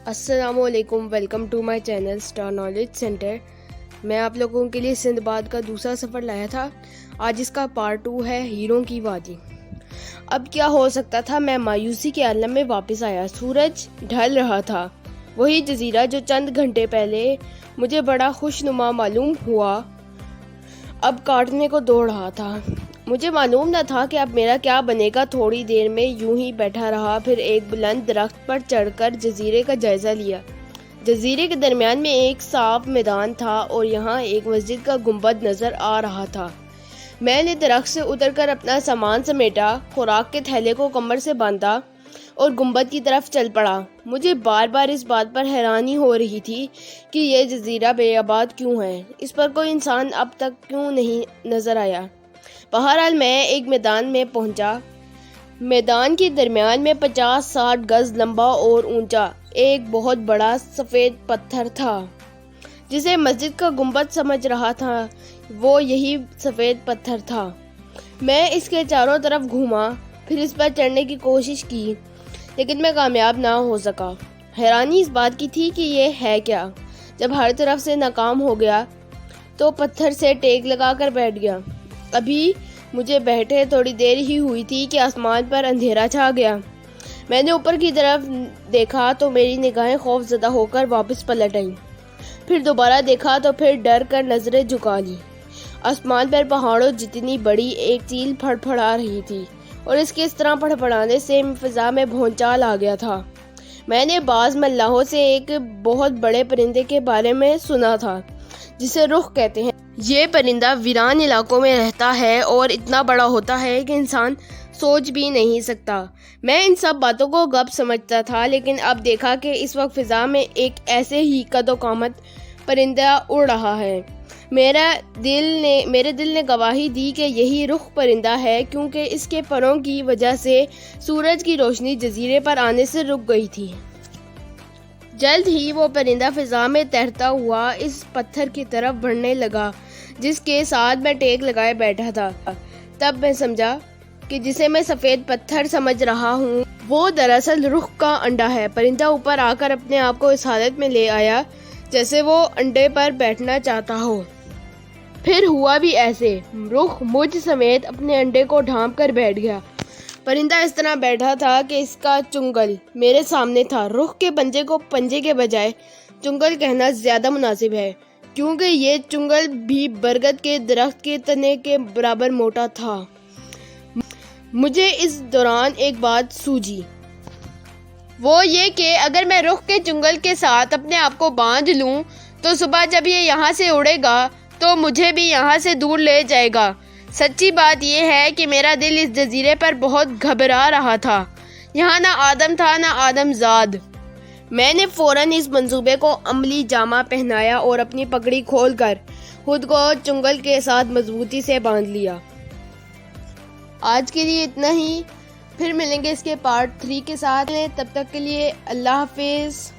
السلام علیکم، welcome to my channel star knowledge centre. میں آپ لوگوں کے لیے سندھ باد کا دوسرا سفر لایا تھا۔ آج اس کا پارٹ 2 ہے ہیروں کی وادی۔ اب کیا ہو سکتا تھا، میں مایوسی کے عالم میں واپس آیا۔ سورج ڈھل رہا تھا، وہی جزیرہ جو چند گھنٹے پہلے مجھے بڑا خوشنما معلوم ہوا اب کاٹنے کو دوڑ رہا تھا۔ مجھے معلوم نہ تھا کہ اب میرا کیا بنے گا۔ تھوڑی دیر میں یوں ہی بیٹھا رہا، پھر ایک بلند درخت پر چڑھ کر جزیرے کا جائزہ لیا۔ جزیرے کے درمیان میں ایک صاف میدان تھا اور یہاں ایک مسجد کا گنبد نظر آ رہا تھا۔ میں نے درخت سے اتر کر اپنا سامان سمیٹا، خوراک کے تھیلے کو کمر سے باندھا اور گنبد کی طرف چل پڑا۔ مجھے بار بار اس بات پر حیرانی ہو رہی تھی کہ یہ جزیرہ بے آباد کیوں ہے، اس پر کوئی انسان اب تک کیوں نہیں نظر آیا۔ بہرحال میں ایک میدان میں پہنچا۔ میدان کے درمیان میں 50-60 گز لمبا اور اونچا ایک بہت بڑا سفید پتھر تھا، جسے مسجد کا گنبد سمجھ رہا تھا۔ وہ یہی سفید پتھر تھا۔ میں اس کے چاروں طرف گھوما، پھر اس پر چڑھنے کی کوشش کی، لیکن میں کامیاب نہ ہو سکا۔ حیرانی اس بات کی تھی کہ یہ ہے کیا۔ جب ہر طرف سے ناکام ہو گیا تو پتھر سے ٹیک لگا کر بیٹھ گیا۔ ابھی مجھے بیٹھے تھوڑی دیر ہی ہوئی تھی کہ آسمان پر اندھیرا چھا گیا۔ میں نے اوپر کی طرف دیکھا تو میری نگاہیں خوف زدہ ہو کر واپس پلٹ آئیں۔ پھر دوبارہ دیکھا تو پھر ڈر کر نظریں جھکا لی۔ آسمان پر پہاڑوں جتنی بڑی ایک چیل پھڑ پھڑا رہی تھی، اور اس کے اس طرح پھڑ پھڑانے سے فضا میں بھونچال آ گیا تھا۔ میں نے بعض ملاحوں سے ایک بہت بڑے پرندے کے بارے میں سنا تھا جسے رخ کہتے ہیں۔ یہ پرندہ ویران علاقوں میں رہتا ہے اور اتنا بڑا ہوتا ہے کہ انسان سوچ بھی نہیں سکتا۔ میں ان سب باتوں کو گپ سمجھتا تھا، لیکن اب دیکھا کہ اس وقت فضا میں ایک ایسے ہی قد و قامت پرندہ اڑ رہا ہے۔ میرے دل نے گواہی دی کہ یہی رخ پرندہ ہے، کیونکہ اس کے پروں کی وجہ سے سورج کی روشنی جزیرے پر آنے سے رک گئی تھی۔ جلد ہی وہ پرندہ فضا میں تیرتا ہوا اس پتھر کی طرف بڑھنے لگا جس کے ساتھ میں ٹیک لگائے بیٹھا تھا۔ تب میں سمجھا کہ جسے میں سفید پتھر سمجھ رہا ہوں وہ دراصل رخ کا انڈا ہے۔ پرندہ اوپر آ کر اپنے آپ کو اس حالت میں لے آیا جیسے وہ انڈے پر بیٹھنا چاہتا ہو۔ پھر ہوا بھی ایسے، رخ مجھ سمیت اپنے انڈے کو ڈھانپ کر بیٹھ گیا۔ پرندہ اس طرح بیٹھا تھا کہ اس کا چنگل میرے سامنے تھا۔ رخ کے پنجے کو پنجے کے بجائے چنگل کہنا زیادہ مناسب ہے، کیونکہ یہ چنگل بھی برگد کے درخت کے تنے کے برابر موٹا تھا۔ مجھے اس دوران ایک بات سوجھی، وہ یہ کہ اگر میں رخ کے چنگل کے ساتھ اپنے آپ کو باندھ لوں تو صبح جب یہ یہاں سے اڑے گا تو مجھے بھی یہاں سے دور لے جائے گا۔ سچی بات یہ ہے کہ میرا دل اس جزیرے پر بہت گھبرا رہا تھا۔ یہاں نہ آدم تھا نہ آدم زاد۔ میں نے فوراً اس منصوبے کو عملی جامہ پہنایا اور اپنی پگڑی کھول کر خود کو چنگل کے ساتھ مضبوطی سے باندھ لیا۔ آج کے لیے اتنا ہی، پھر ملیں گے اس کے پارٹ 3 کے ساتھ۔ تب تک کے لیے اللہ حافظ۔